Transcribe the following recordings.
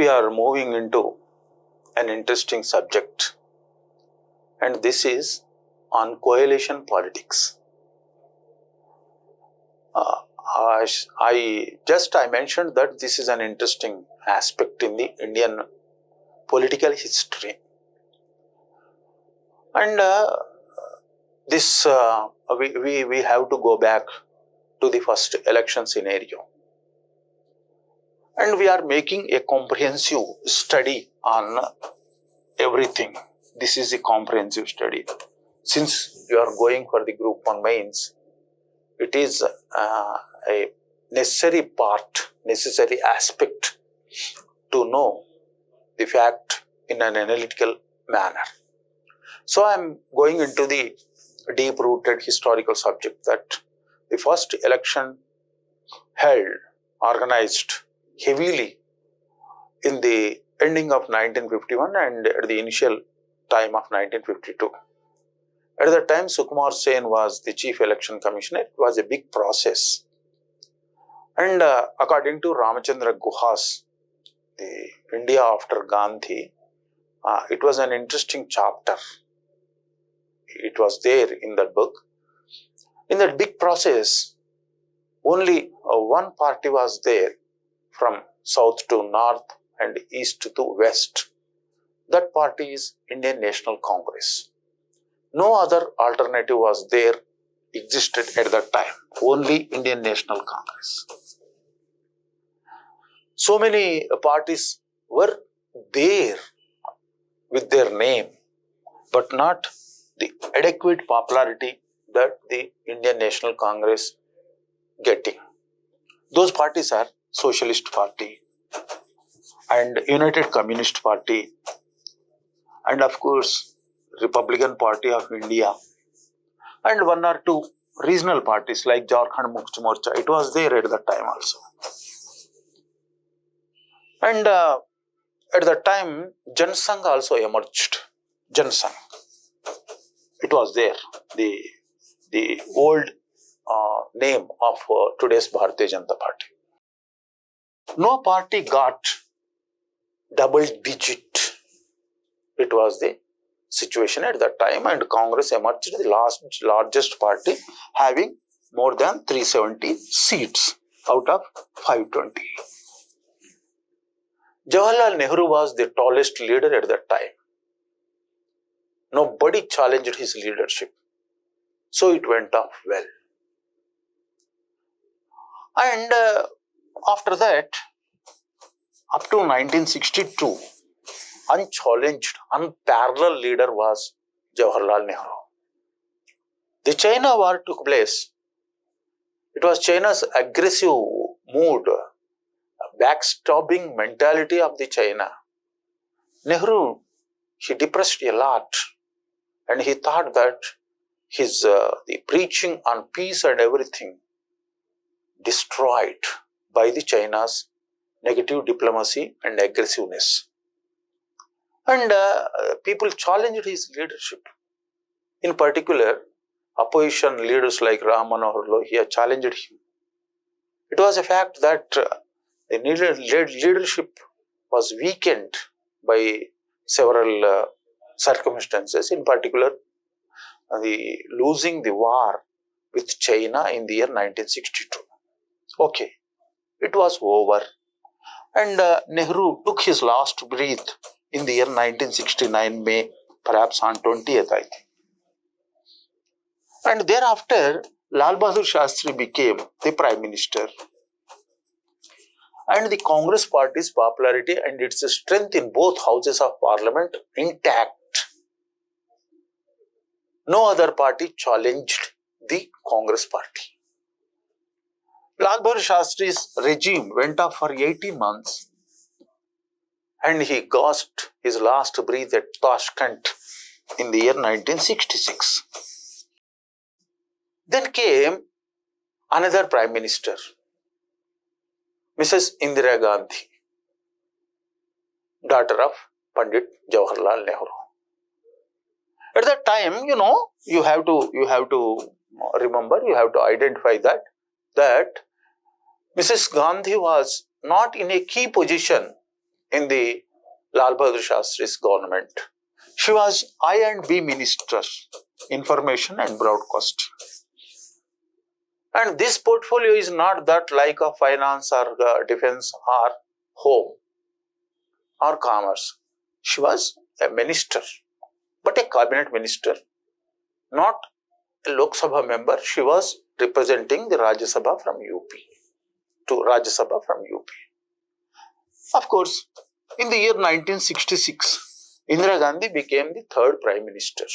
we are moving into an interesting subject, and this is on coalition politics. I mentioned that this is an interesting aspect in the Indian political history, and we have to go back to the first election scenario, and we are making a comprehensive study on everything. This is a comprehensive study. Since you are going for the Group 1 mains, it is a necessary aspect to know the fact in an analytical manner. So I am going into the deep-rooted historical subject that the first election held, organized heavily in the ending of 1951 and at the initial time of 1952. At that time, Sukumar Sen was the Chief Election Commissioner. It was a big process. And according to Ramachandra Guha's The India After Gandhi, it was an interesting chapter. It was there in that book. In that big process, only one party was there from south to north and east to west. That party is Indian National Congress. No other alternative was there, existed at that time. Only Indian National Congress. So many parties were there with their name, but not the adequate popularity that the Indian National Congress getting. Those parties are Socialist Party and United Communist Party and of course Republican Party of India and one or two regional parties like Jharkhand Mukti Morcha. It was there at that time also. And at that time, Jansangh also emerged. Jansangh. It was there. The old name of today's Bharatiya Janata Party. No party got double digit. It was the situation at that time, and Congress emerged the largest party, having more than 370 seats out of 520. Jawaharlal Nehru was the tallest leader at that time. Nobody challenged his leadership. So it went off well. And after that, up to 1962, unchallenged, unparalleled leader was Jawaharlal Nehru. The China War took place. It was China's aggressive mood, backstabbing mentality of the China. Nehru, he depressed a lot, and he thought that his the preaching on peace and everything destroyed by the China's negative diplomacy and aggressiveness. And people challenged his leadership. In particular, opposition leaders like Ram Manohar Lohia challenged him. It was a fact that the leadership was weakened by several circumstances, in particular the losing the war with China in the year 1962. Okay, it was over, and Nehru took his last breath in the year 1969 May, perhaps on 20th, I think. And thereafter, Lal Bahadur Shastri became the Prime Minister. And the Congress Party's popularity and its strength in both houses of parliament intact. No other party challenged the Congress Party. Lal Bahadur Shastri's regime went off for 18 months and he gasped his last breath at Tashkent in the year 1966. Then came another Prime Minister, Mrs. Indira Gandhi, daughter of Pandit Jawaharlal Nehru. At that time, you have to remember, you have to identify that Mrs. Gandhi was not in a key position in the Lal Bahadur Shastri's government. She was I&B Minister, Information and Broadcasting. And this portfolio is not that like a finance or defense or home or commerce. She was a minister, but a cabinet minister, not a Lok Sabha member. She was representing the Rajya Sabha from UP to Rajya Sabha from UP. Of course, in the year 1966, Indira Gandhi became the third Prime Minister.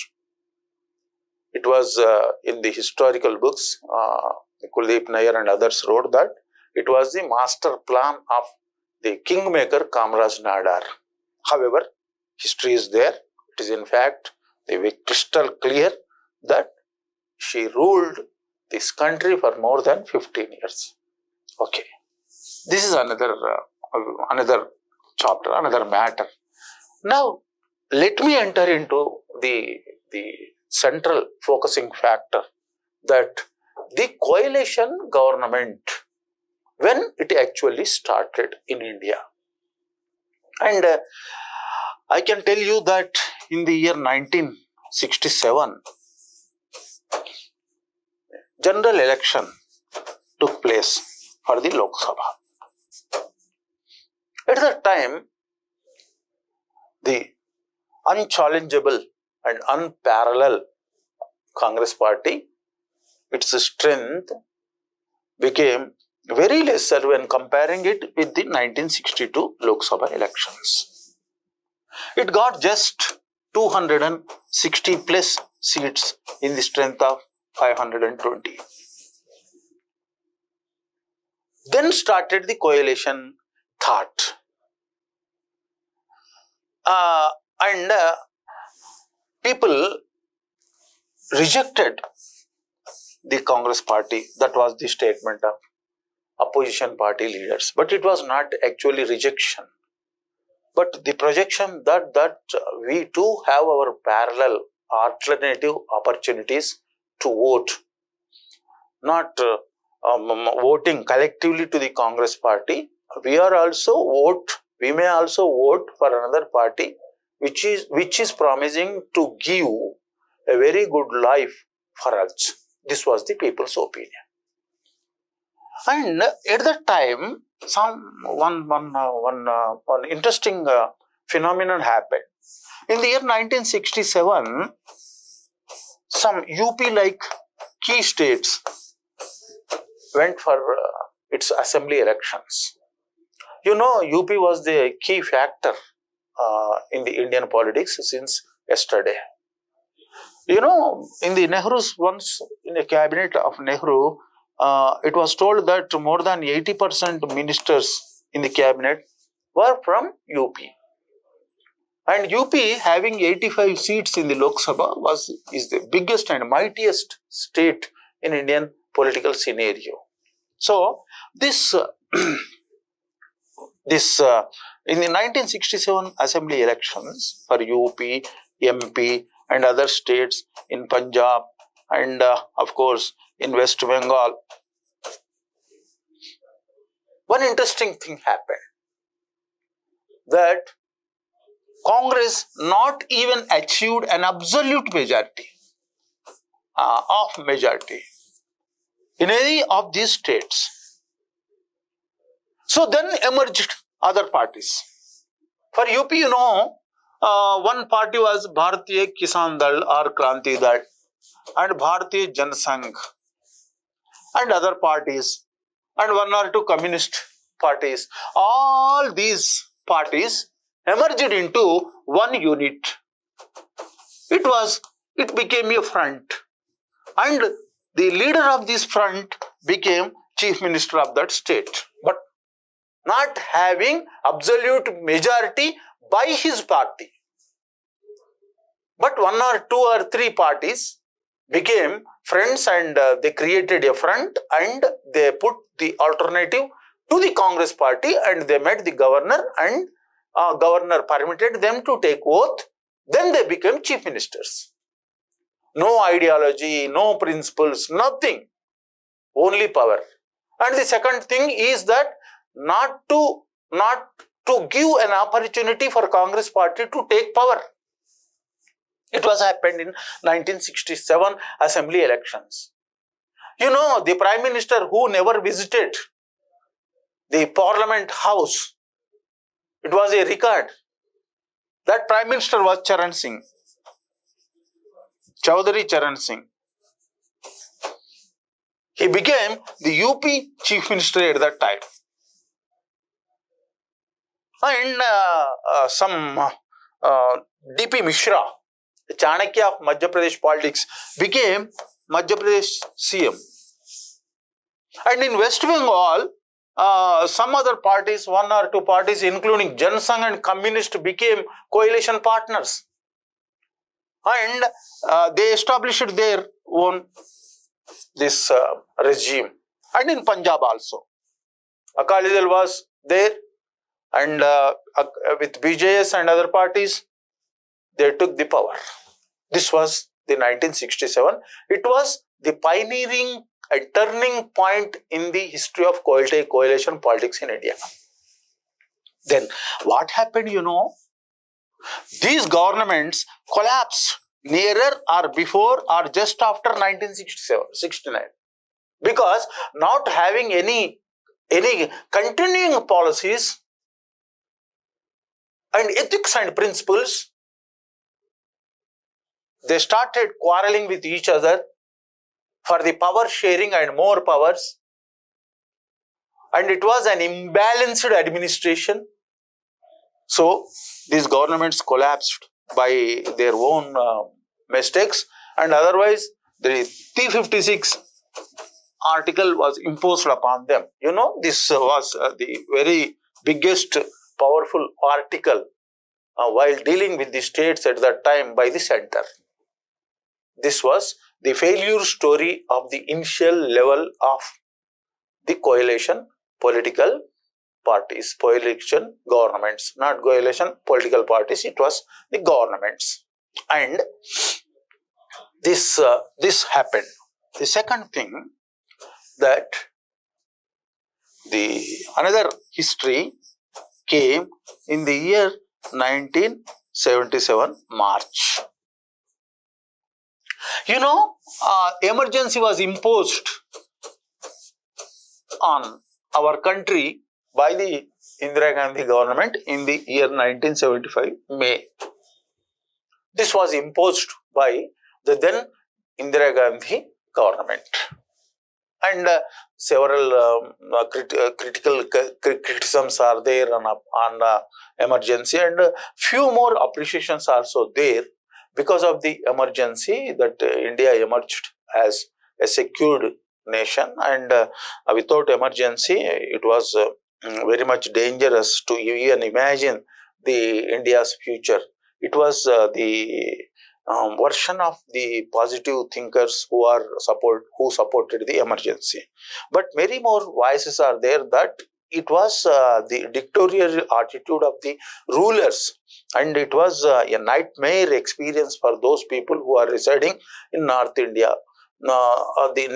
It was in the historical books, Kuldeep Nair and others wrote that it was the master plan of the kingmaker Kamraj Nadar. However, history is there. It is in fact crystal clear that she ruled this country for more than 15 years. Okay, this is another chapter, another matter. Now, let me enter into the central focusing factor, that the coalition government, when it actually started in India. And I can tell you that in the year 1967, general election took place for the Lok Sabha. At that time, the unchallengeable and unparalleled Congress party, its strength became very lesser when comparing it with the 1962 Lok Sabha elections. It got just 260 plus seats in the strength of 520. Then started the coalition thought. And people rejected the Congress party. That was the statement of opposition party leaders. But it was not actually rejection, but the projection that we too have our parallel alternative opportunities to vote, not voting collectively to the Congress party. We may also vote for another party which is promising to give a very good life for us. This was the people's opinion. And at that time, one interesting phenomenon happened. In the year 1967, some UP-like key states went for its assembly elections. You know, UP was the key factor in the Indian politics since yesterday. You know, in the Nehru's once in a cabinet of Nehru, it was told that more than 80% ministers in the cabinet were from UP. And UP having 85 seats in the Lok Sabha is the biggest and mightiest state in Indian political scenario. So this in the 1967 assembly elections for UP, MP and other states in Punjab and of course in West Bengal, one interesting thing happened, that Congress not even achieved an absolute majority in any of these states. So then emerged other parties. For UP, you know, one party was Bharatiya Kisan Dal or Kranti Dal and Bharatiya Jan Sangh and other parties and one or two communist parties. All these parties emerged into one unit. It became a front, and the leader of this front became chief minister of that state, but not having absolute majority by his party. But one or two or three parties became friends and they created a front and they put the alternative to the Congress party and they met the governor and governor permitted them to take oath. Then they became chief ministers. No ideology, no principles, nothing, only power. And the second thing is that not to to give an opportunity for Congress party to take power. It was happened in 1967 assembly elections. You know, the Prime Minister who never visited the Parliament House, it was a record. That Prime Minister was Charan Singh, Chaudhary Charan Singh. He became the UP Chief Minister at that time. And some DP Mishra, the Chanakya of Madhya Pradesh politics, became Madhya Pradesh CM. And in West Bengal, some other parties, one or two parties, including Jan Sangh and Communist, became coalition partners. And they established their own this regime. And in Punjab also, Akali Dal was there, and with BJS and other parties, they took the power. This was the 1967. It was the pioneering and turning point in the history of coalition politics in India. Then what happened, you know? These governments collapsed nearer or before or just after 1969, because not having any continuing policies and ethics and principles, they started quarreling with each other for the power sharing and more powers, and it was an imbalanced administration. So these governments collapsed by their own mistakes, and otherwise the T56 article was imposed upon them. You know, this was the very biggest powerful article while dealing with the states at that time by the center. This was the failure story of the initial level of the coalition political parties, coalition governments, not coalition political parties, it was the governments. And this happened. The second thing, that the another history came in the year 1977 March. You know, emergency was imposed on our country by the Indira Gandhi government in the year 1975 May. This was imposed by the then Indira Gandhi government. And several critical criticisms are there on emergency, and few more appreciations also there. Because of the emergency, that India emerged as a secured nation, and without emergency, it was very much dangerous to even imagine the India's future. It was the version of the positive thinkers who supported the emergency. But many more voices are there that it was the dictatorial attitude of the rulers, and it was a nightmare experience for those people who are residing in North India. The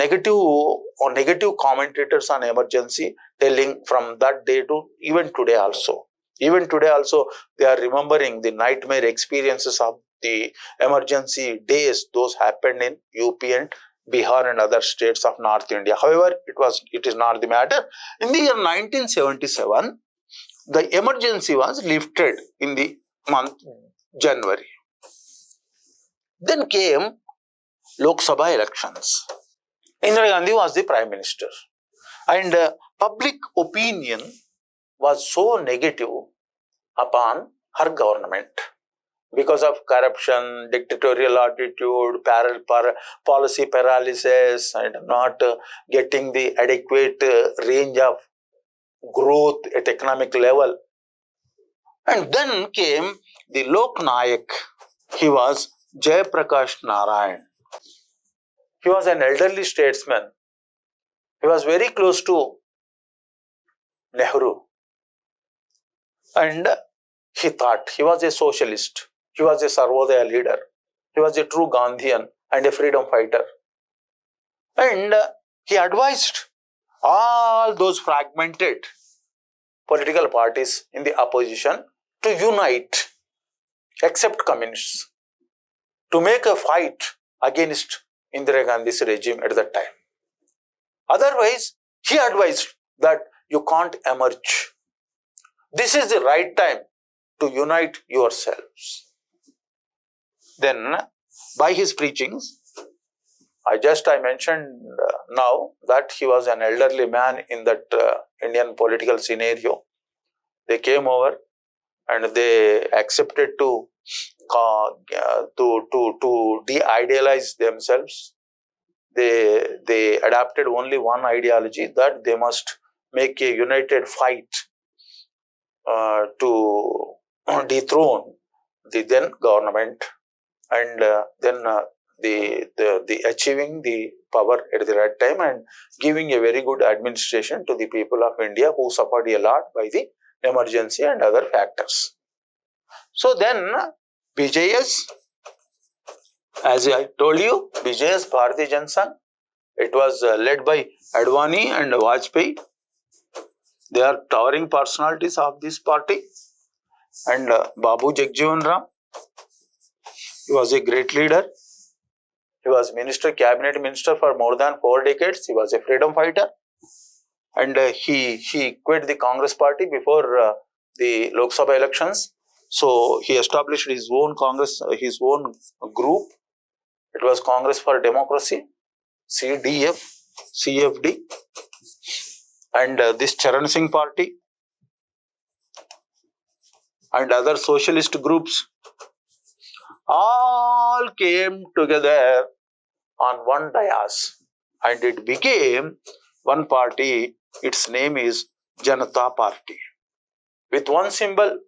negative commentators on emergency telling from that day to even today also. Even today also, they are remembering the nightmare experiences of the emergency days. Those happened in UP and Bihar and other states of North India. However, it is not the matter. In the year 1977, the emergency was lifted in the month January. Then came Lok Sabha elections. Indira Gandhi was the Prime Minister, and public opinion was so negative upon her government because of corruption, dictatorial attitude, policy paralysis, and not getting the adequate range of growth at economic level. And then came the Lok Nayak. He was Jayaprakash Narayan. He was an elderly statesman. He was very close to Nehru. And he thought he was a socialist. He was a Sarvodaya leader. He was a true Gandhian and a freedom fighter. And he advised all those fragmented political parties in the opposition to unite, except communists, to make a fight against Indira Gandhi's regime at that time. Otherwise, he advised that you can't emerge. This is the right time to unite yourselves. Then, by his preachings, I mentioned now that he was an elderly man in that Indian political scenario. They came over and they accepted to de-idealize themselves. They adapted only one ideology, that they must make a united fight to dethrone the then government, and then the achieving the power at the right time and giving a very good administration to the people of India who suffered a lot by the emergency and other factors. So then BJS, as I told you, BJS, Bharatiya Janata Sangh, it was led by Advani and Vajpayee. They are towering personalities of this party. And Babu Jagjivan Ram, he was a great leader. He was cabinet minister for more than 4 decades. He was a freedom fighter. And he quit the Congress party before the Lok Sabha elections. So he established his own Congress, his own group. It was Congress for Democracy, CFD. And this Charan Singh party and other socialist groups all came together on one dais, and it became one party. Its name is Janata Party. With one symbol,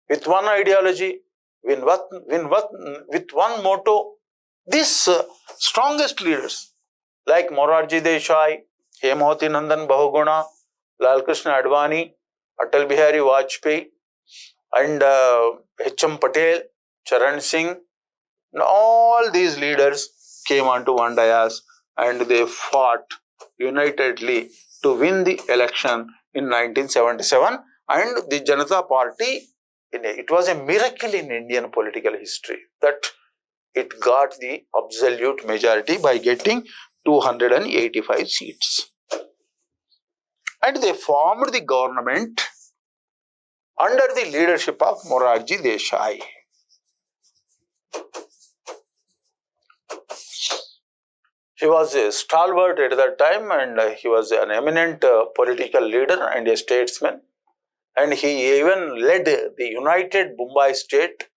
with one ideology, with one motto, these strongest leaders like Morarji Desai, Hemawati Nandan Bahuguna, Lal Krishna Advani, Atal Bihari Vajpayee, and H.M. Patel, Charan Singh, and all these leaders came onto one dais and they fought unitedly to win the election in 1977. And the Janata Party, it was a miracle in Indian political history that it got the absolute majority by getting 285 seats. And they formed the government under the leadership of Morarji Desai. He was a stalwart at that time, and he was an eminent political leader and a statesman. And he even led the united Mumbai state,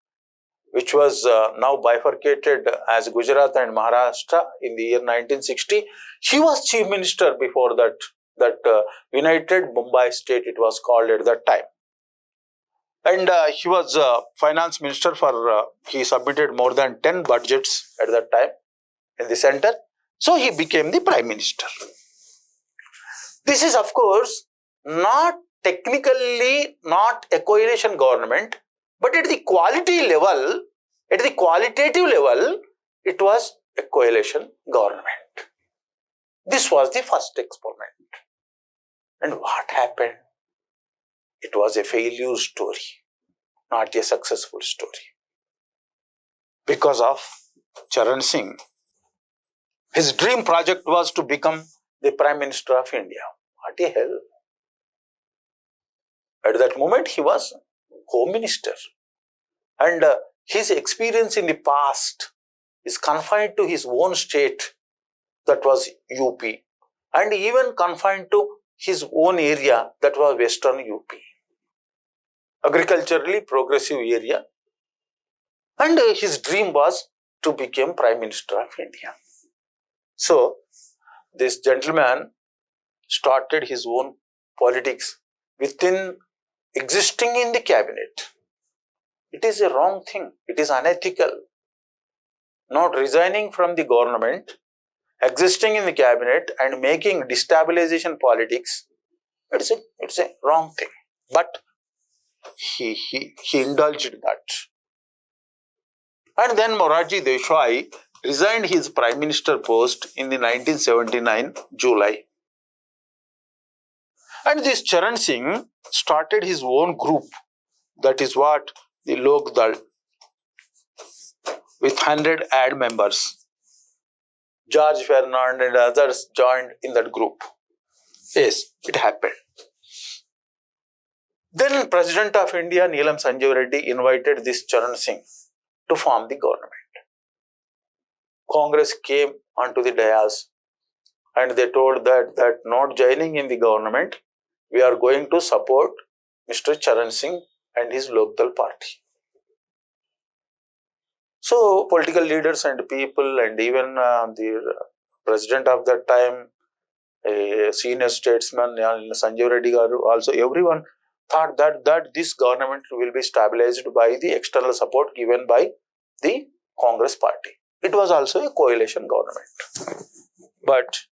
which was now bifurcated as Gujarat and Maharashtra in the year 1960. He was chief minister before that united Mumbai state, it was called at that time. And he was finance minister for, he submitted more than 10 budgets at that time in the center. So he became the prime minister. This is of course not technically not a coalition government, but at the quality level, at the qualitative level, it was a coalition government. This was the first experiment. And what happened? It was a failure story, not a successful story. Because of Charan Singh, his dream project was to become the Prime Minister of India. What the hell? At that moment, he was Home Minister. And his experience in the past is confined to his own state, that was UP, and even confined to his own area, that was Western UP. Agriculturally progressive area. And his dream was to become Prime Minister of India. So, this gentleman started his own politics within existing in the cabinet. It is a wrong thing. It is unethical. Not resigning from the government, existing in the cabinet and making destabilization politics, it's a wrong thing. But he indulged that. And then Morarji Desai resigned his prime minister post in the 1979 July. And this Charan Singh started his own group, that is what the Lok Dal, with 100 ad members. George Fernand and others joined in that group. Yes, it happened. Then President of India, Neelam Sanjeev Reddy, invited this Charan Singh to form the government. Congress came onto the dais and they told that not joining in the government, we are going to support Mr. Charan Singh and his Lok Dal party. So political leaders and people and even the president of that time, a senior statesman, Sanjeev Reddy garu, also everyone thought that this government will be stabilized by the external support given by the Congress party. It was also a coalition government. But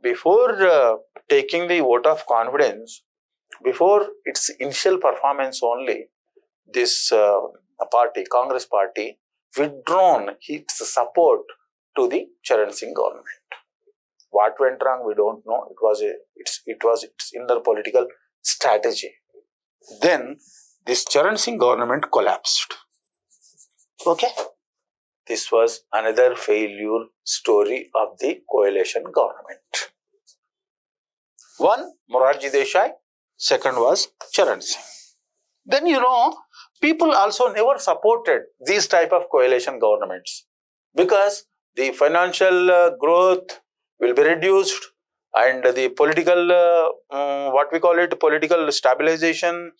before taking the vote of confidence, before its initial performance only, this party, Congress party, withdrawn its support to the Charan Singh government. What went wrong, we don't know. It was its inner political strategy. Then this Charan Singh government collapsed. Okay. This was another failure story of the coalition government. One, Morarji Desai. Second was Charan Singh. Then people also never supported these type of coalition governments because the financial growth will be reduced and the political, political stabilization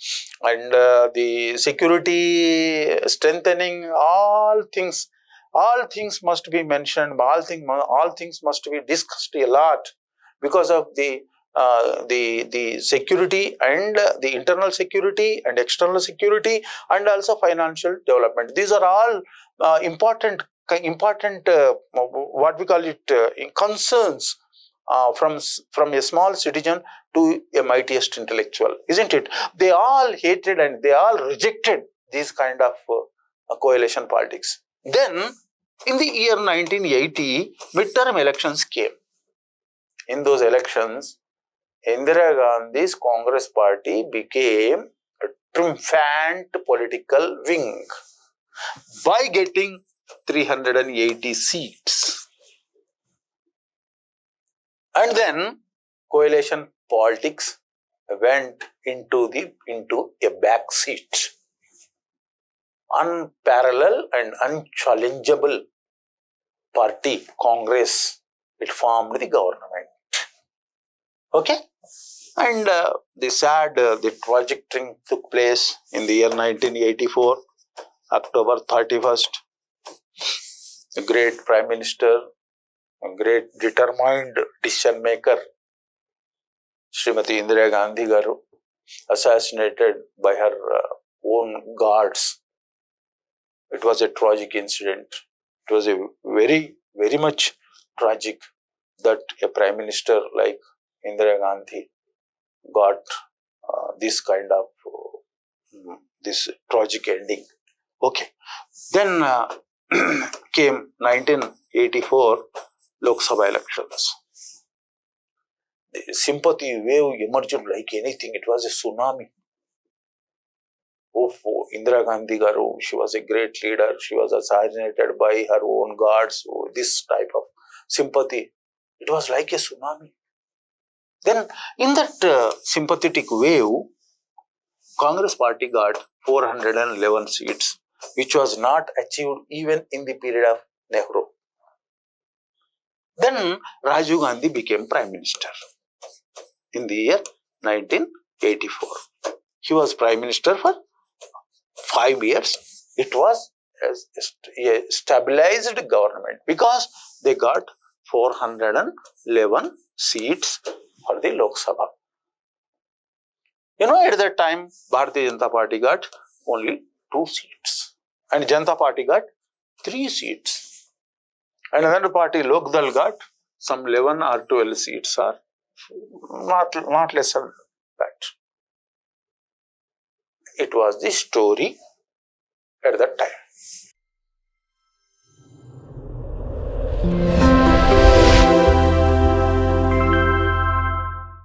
and the security strengthening, all things must be mentioned, all things must be discussed a lot because of the security and the internal security and external security and also financial development. These are all important concerns from a small citizen to a mightiest intellectual, isn't it? They all hated and they all rejected these kind of coalition politics. Then in the year 1980, midterm elections came. In those elections, Indira Gandhi's Congress party became a triumphant political wing by getting 380 seats. And then coalition politics went into a back seat. Unparalleled and unchallengeable party, Congress, it formed the government. Okay? And the tragic thing took place in the year 1984, October 31st. A great Prime Minister, a great determined decision maker, Srimati Indira Gandhi garu, assassinated by her own guards. It was a tragic incident. It was a very, very much tragic that a Prime Minister like Indira Gandhi got this kind of this tragic ending. Okay. Then came 1984 Lok Sabha elections. The sympathy wave emerged like anything. It was a tsunami. Indira Gandhi garu, she was a great leader. She was assassinated by her own guards. This type of sympathy, it was like a tsunami. Then in that sympathetic wave, Congress party got 411 seats, which was not achieved even in the period of Nehru. Then Rajiv Gandhi became Prime Minister in the year 1984. He was Prime Minister for 5 years. It was a stabilized government because they got 411 seats for the Lok Sabha. At that time, Bharatiya Janata Party got only 2 seats and Janata Party got 3 seats. And another party, Lok Dal, got some 11 or 12 seats, or not less than that. It was the story at that time.